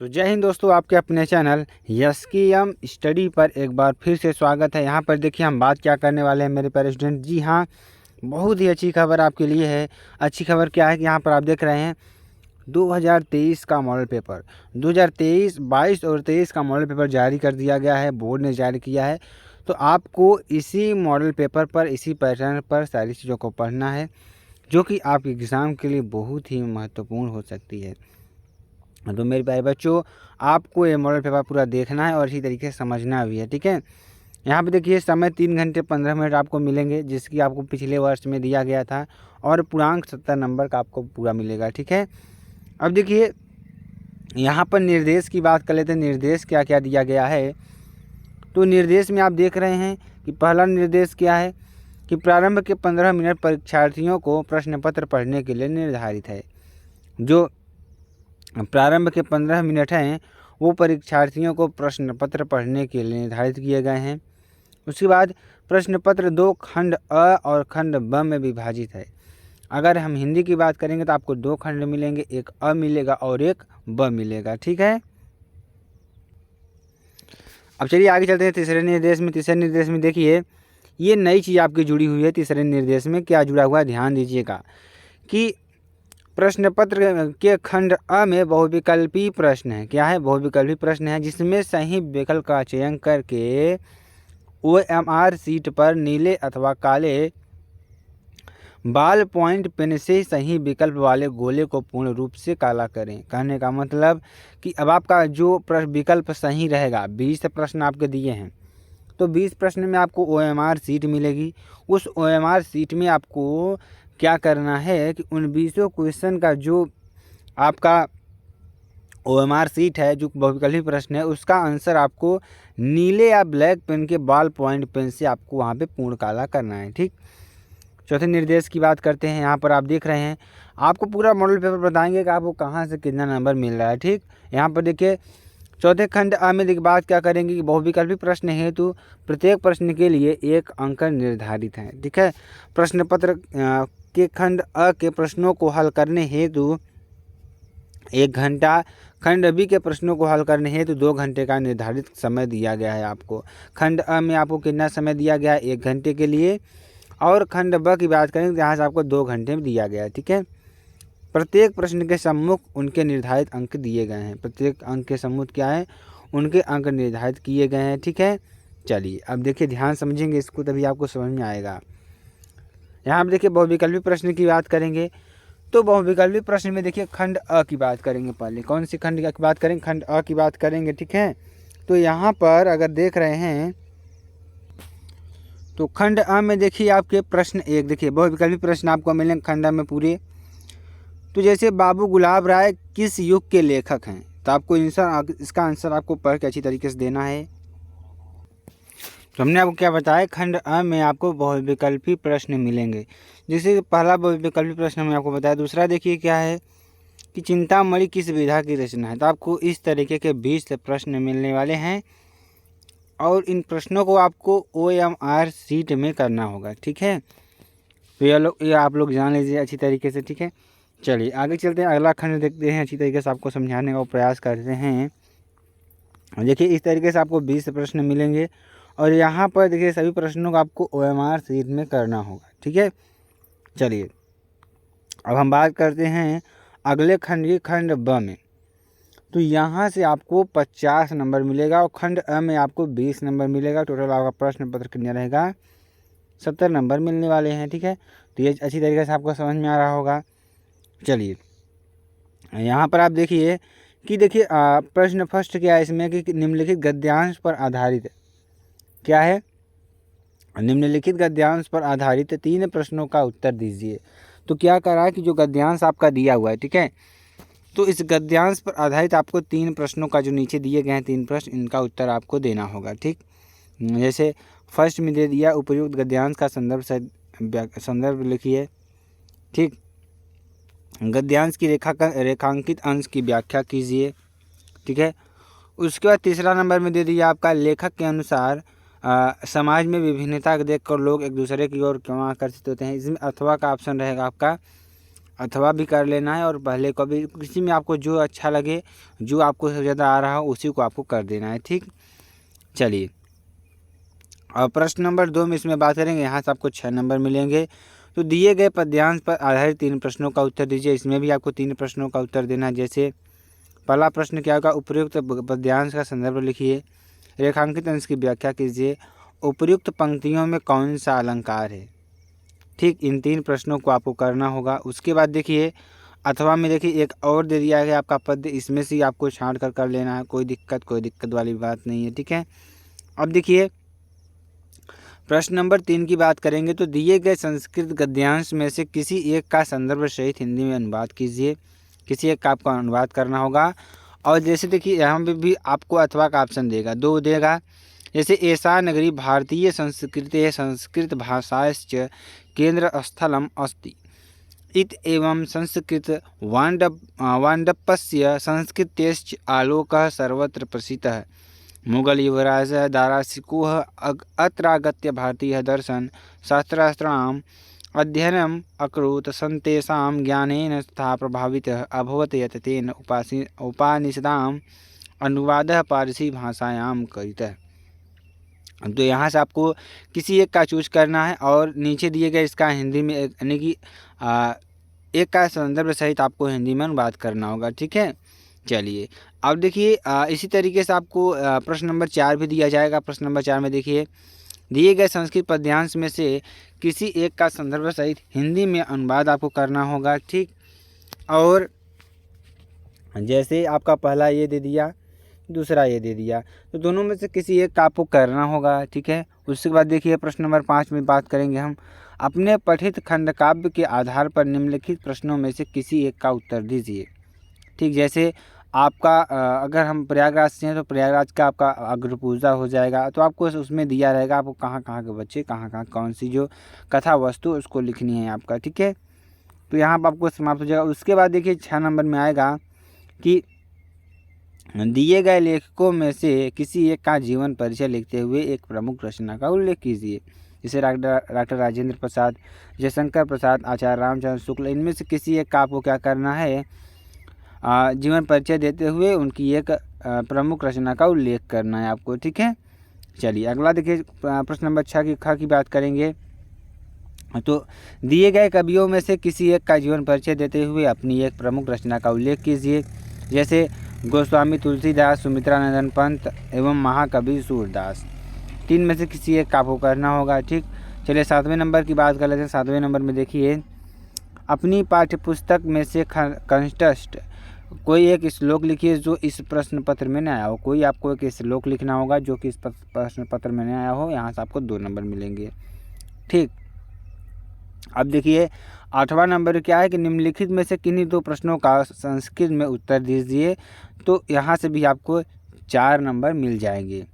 तो जय हिंद दोस्तों, आपके अपने चैनल यस्कीएम स्टडी पर एक बार फिर से स्वागत है। यहाँ पर देखिए हम बात क्या करने वाले हैं मेरे प्यारे स्टूडेंट। जी हाँ, बहुत ही अच्छी खबर आपके लिए है। अच्छी खबर क्या है कि यहाँ पर आप देख रहे हैं 2023 का मॉडल पेपर 2023, 22 और 23 का मॉडल पेपर जारी कर दिया गया है, बोर्ड ने जारी किया है। तो आपको इसी मॉडल पेपर पर, इसी पैटर्न पर सारी चीज़ों को पढ़ना है, जो कि आपके एग्ज़ाम के लिए बहुत ही महत्वपूर्ण हो सकती है। तो मेरे प्यारे बच्चों, आपको ये मॉडल पेपर पूरा देखना है और इसी तरीके से समझना भी है, ठीक है। यहाँ पे देखिए समय 3 घंटे 15 मिनट आपको मिलेंगे, जिसकी आपको पिछले वर्ष में दिया गया था, और पूर्णांक 70 नंबर का आपको पूरा मिलेगा, ठीक है। अब देखिए यहाँ पर निर्देश की बात कर लेते हैं। निर्देश क्या क्या दिया गया है। तो निर्देश में आप देख रहे हैं कि पहला निर्देश क्या है कि प्रारंभ के 15 मिनट परीक्षार्थियों को प्रश्न पत्र पढ़ने के लिए निर्धारित है। जो प्रारंभ के 15 मिनट हैं वो परीक्षार्थियों को प्रश्न पत्र पढ़ने के लिए निर्धारित किए गए हैं। उसके बाद प्रश्न पत्र 2 खंड अ और खंड ब में विभाजित है। अगर हम हिंदी की बात करेंगे तो आपको 2 खंड मिलेंगे, एक अ मिलेगा और एक ब मिलेगा, ठीक है। अब चलिए आगे चलते हैं तीसरे निर्देश में। तीसरे निर्देश में देखिए ये नई चीज़ आपकी जुड़ी हुई है। तीसरे निर्देश में क्या जुड़ा हुआ है, ध्यान दीजिएगा कि प्रश्न पत्र के खंड अ में बहुविकल्पी प्रश्न है। क्या है, बहुविकल्पी प्रश्न है, जिसमें सही विकल्प का चयन करके OMR सीट पर नीले अथवा काले बाल पॉइंट पेन से सही विकल्प वाले गोले को पूर्ण रूप से काला करें। कहने का मतलब कि अब आपका जो विकल्प सही रहेगा, 20 प्रश्न आपके दिए हैं, तो 20 प्रश्न में आपको OMR सीट मिलेगी। उस OMR सीट में आपको क्या करना है कि उन 20 क्वेश्चन का जो आपका OMR सीट है, जो बहुविकल्पी प्रश्न है, उसका आंसर आपको नीले या ब्लैक पेन के बॉल पॉइंट पेन से आपको वहाँ पे पूर्ण काला करना है, ठीक। चौथे निर्देश की बात करते हैं। यहाँ पर आप देख रहे हैं आपको पूरा मॉडल पेपर बताएंगे कि आपको कहाँ से कितना नंबर मिल रहा है, ठीक। यहाँ पर देखिए चौथे खंड अ में देखिए बात क्या करेंगे कि बहुविकल्पी प्रश्न हेतु प्रत्येक प्रश्न के लिए 1 अंक निर्धारित है, ठीक है। प्रश्न पत्र के खंड अ के प्रश्नों को हल करने हेतु 1 घंटा, खंड बी के प्रश्नों को हल करने हेतु 2 घंटे का निर्धारित समय दिया गया है आपको। खंड अ में आपको कितना समय दिया गया है, 1 घंटे के लिए, और खंड ब की बात करें तो यहाँ से आपको 2 घंटे में दिया गया है, ठीक है। प्रत्येक प्रश्न के सम्मुख उनके निर्धारित अंक दिए गए हैं। प्रत्येक अंक के सम्मुख क्या है, उनके अंक निर्धारित किए गए हैं, ठीक है। चलिए अब देखिए, ध्यान समझेंगे इसको तभी आपको समझ में आएगा। यहाँ पर देखिए बहुविकल्पी प्रश्न की बात करेंगे तो बहुविकल्पी प्रश्न में देखिए खंड अ की बात करेंगे। पहले कौन सी खंड की बात करेंगे, खंड अ की बात करेंगे, ठीक है। तो यहाँ पर अगर देख रहे हैं तो खंड अ में देखिए आपके प्रश्न 1, देखिए बहुविकल्पी प्रश्न आपको मिलेंगे खंड अ में पूरे। तो जैसे बाबू गुलाब राय किस युग के लेखक हैं, तो आपको इसका आंसर आपको पढ़ के अच्छी तरीके से देना है। तो हमने आपको क्या बताया, खंड अ में आपको बहुविकल्पी प्रश्न मिलेंगे। जैसे पहला बहुविकल्पी प्रश्न हमने आपको बताया। दूसरा देखिए क्या है कि चिंतामणि किस विधा की रचना है। तो आपको इस तरीके के 20 प्रश्न मिलने वाले हैं, और इन प्रश्नों को आपको OMR सीट में करना होगा, ठीक है। तो ये आप लोग जान लीजिए अच्छी तरीके से, ठीक है। चलिए आगे चलते हैं, अगला खंड देखते हैं, अच्छी तरीके से आपको समझाने का प्रयास करते हैं। देखिए इस तरीके से आपको 20 प्रश्न मिलेंगे, और यहाँ पर देखिए सभी प्रश्नों को आपको OMR सीट में करना होगा, ठीक है। चलिए अब हम बात करते हैं अगले खंड की, खंड ब में। तो यहाँ से आपको 50 नंबर मिलेगा, और खंड अ में आपको 20 नंबर मिलेगा। टोटल आपका प्रश्न पत्र कितना रहेगा, 70 नंबर मिलने वाले हैं, ठीक है। तो ये अच्छी तरीके से आपको समझ में आ रहा होगा। चलिए यहाँ पर आप देखिए कि देखिए प्रश्न फर्स्ट क्या है इसमें कि निम्नलिखित गद्यांश पर आधारित है। क्या है, निम्नलिखित गद्यांश पर आधारित 3 प्रश्नों का उत्तर दीजिए। तो क्या कर रहा है कि जो गद्यांश आपका दिया हुआ है, ठीक है, तो इस गद्यांश पर आधारित आपको 3 प्रश्नों का, जो नीचे दिए गए हैं 3 प्रश्न, इनका उत्तर आपको देना होगा, ठीक। जैसे फर्स्ट में दे दिया उपयुक्त गद्यांश का संदर्भ लिखिए, ठीक। गद्यांश की रेखांकित अंश की व्याख्या कीजिए, ठीक है। उसके बाद तीसरा नंबर में दे दिया आपका लेखक के अनुसार समाज में विभिन्नता देखकर लोग एक दूसरे की ओर क्यों आकर्षित होते हैं। इसमें अथवा का ऑप्शन रहेगा आपका अथवा भी कर लेना है और पहले को भी, किसी में आपको जो अच्छा लगे, जो आपको सबसे ज़्यादा आ रहा हो उसी को आपको कर देना है। ठीक, चलिए और प्रश्न नंबर 2 में इसमें बात करेंगे, यहाँ से आपको 6 नंबर मिलेंगे। तो दिए गए पद्यांश पर आधारित 3 प्रश्नों का उत्तर दीजिए। इसमें भी आपको 3 प्रश्नों का उत्तर देना है। जैसे पहला प्रश्न क्या होगा, उपयुक्त पद्यांश का संदर्भ लिखिए, रेखांकित अंश की व्याख्या कीजिए, उपर्युक्त पंक्तियों में कौन सा अलंकार है। ठीक, इन 3 प्रश्नों को आपको करना होगा। उसके बाद देखिए अथवा में देखिए एक और दे दिया है आपका पद्य, इसमें से आपको छांट कर लेना है, कोई दिक्कत वाली बात नहीं है। ठीक है, अब देखिए प्रश्न नंबर 3 की बात करेंगे। तो दिए गए संस्कृत गद्यांश में से किसी एक का संदर्भ सहित हिंदी में अनुवाद कीजिए। किसी एक का आपको अनुवाद करना होगा। और जैसे देखिए यहाँ पे भी आपको अथवा का ऑप्शन देगा, 2 देगा। जैसे एषा नगरी भारतीय संस्कृते संस्कृत भाषाश्च केंद्र स्थलम अस्ति इत एवं संस्कृत वाण्डप्पस्य संस्कृतेश्च आलोकः सर्वत्र प्रसिद्धः। मुगल युवराज दाराशिकोह अत्रागत्य भारतीय दर्शन शास्त्राणाम् अध्ययनम् अकरोत् सन्तेषां ज्ञानेन तथा प्रभावितः अभवत् यत् तेन उपनिषदाम् अनुवादः पारसी भाषायां कृतः। तो यहाँ से आपको किसी एक का चूज करना है और नीचे दिए गए इसका हिंदी में यानी कि एक का संदर्भ सहित आपको हिंदी में अनुवाद करना होगा। ठीक है, चलिए अब देखिए इसी तरीके से आपको प्रश्न नंबर 4 भी दिया जाएगा। प्रश्न नंबर 4 में देखिए दिए गए संस्कृत पद्यांश में से किसी एक का संदर्भ सहित हिंदी में अनुवाद आपको करना होगा। ठीक, और जैसे आपका पहला ये दे दिया, दूसरा ये दे दिया, तो दोनों में से किसी एक का आपको करना होगा। ठीक है, उसके बाद देखिए प्रश्न नंबर 5 में बात करेंगे हम, अपने पठित खंडकाव्य के आधार पर निम्नलिखित प्रश्नों में से किसी एक का उत्तर दीजिए। ठीक, जैसे आपका अगर हम प्रयागराज से हैं तो प्रयागराज का आपका अग्र पूजा हो जाएगा, तो आपको उसमें दिया रहेगा आपको कहाँ कहाँ के बच्चे कहाँ कौन सी जो कथा वस्तु उसको लिखनी है आपका। ठीक है, तो यहाँ पर आपको समाप्त हो जाएगा। उसके बाद देखिए 6 नंबर में आएगा कि दिए गए लेखकों में से किसी एक का जीवन परिचय लिखते हुए एक प्रमुख रचना का उल्लेख कीजिए। जैसे डॉक्टर राजेंद्र प्रसाद, जयशंकर प्रसाद, आचार्य रामचंद्र शुक्ल, इनमें से किसी एक का आपको क्या करना है, जीवन परिचय देते हुए उनकी एक प्रमुख रचना का उल्लेख करना है आपको। ठीक है, चलिए अगला देखिए प्रश्न नंबर 6 की ख की बात करेंगे। तो दिए गए कवियों में से किसी एक का जीवन परिचय देते हुए अपनी एक प्रमुख रचना का उल्लेख कीजिए। जैसे गोस्वामी तुलसीदास, सुमित्रा नंदन पंत एवं महाकवि सूरदास, 3 में से किसी एक का आपको करना होगा। ठीक, चलिए 7वें नंबर की बात कर लेते हैं। 7वें नंबर में देखिए अपनी पाठ्यपुस्तक में से कंटेस्ट कोई एक श्लोक लिखिए जो इस प्रश्न पत्र में नहीं आया हो। कोई आपको एक श्लोक लिखना होगा जो कि इस प्रश्न पत्र में नहीं आया हो, यहाँ से आपको 2 नंबर मिलेंगे। ठीक, अब देखिए 8वां नंबर क्या है कि निम्नलिखित में से किन्हीं 2 प्रश्नों का संस्कृत में उत्तर दीजिए। तो यहाँ से भी आपको 4 नंबर मिल जाएंगे।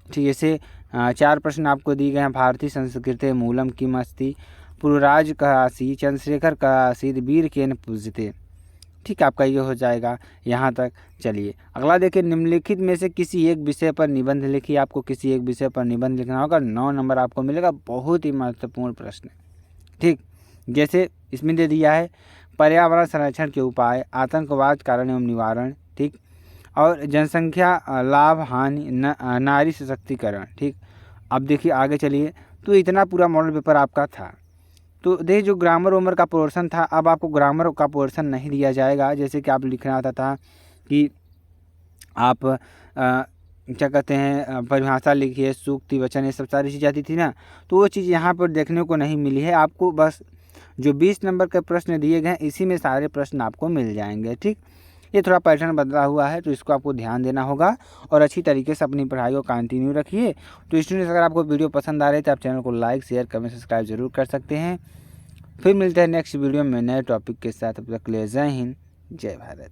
ठीक, जैसे 4 प्रश्न आपको दिए गए हैं। भारतीय संस्कृते मूलम किम अस्ति, पुरुराज कः आसीत्, चंद्रशेखर कः आसीत्, वीर केन पूज्यते। ठीक, आपका ये हो जाएगा यहाँ तक। चलिए अगला देखिए निम्नलिखित में से किसी एक विषय पर निबंध लिखिए। आपको किसी एक विषय पर निबंध लिखना होगा, 9 नंबर आपको मिलेगा। बहुत ही महत्वपूर्ण प्रश्न। ठीक, जैसे इसमें दे दिया है पर्यावरण संरक्षण के उपाय, आतंकवाद कारण एवं निवारण। ठीक, और जनसंख्या लाभ हानि, नारी सशक्तिकरण। ठीक, अब देखिए आगे चलिए। तो इतना पूरा मॉडल पेपर आपका था। तो देखिए जो ग्रामर वमर का पोर्शन था, अब आपको ग्रामर का पोर्शन नहीं दिया जाएगा। जैसे कि आप लिखना आता था कि आप क्या कहते हैं परिभाषा लिखिए, सूक्ति वचन, ये सब सारी चीज़ आती थी ना, तो वो चीज़ यहाँ पर देखने को नहीं मिली है आपको। बस जो 20 नंबर के प्रश्न दिए गए हैं इसी में सारे प्रश्न आपको मिल जाएंगे। ठीक, ये थोड़ा पैटर्न बदला हुआ है तो इसको आपको ध्यान देना होगा और अच्छी तरीके से अपनी पढ़ाई को कंटिन्यू रखिए। तो स्टूडेंट्स अगर आपको वीडियो पसंद आ रही है तो आप चैनल को लाइक, शेयर, कमेंट, सब्सक्राइब जरूर कर सकते हैं। फिर मिलते हैं नेक्स्ट वीडियो में नए टॉपिक के साथ। तब तक के लिए जय हिंद, जय भारत।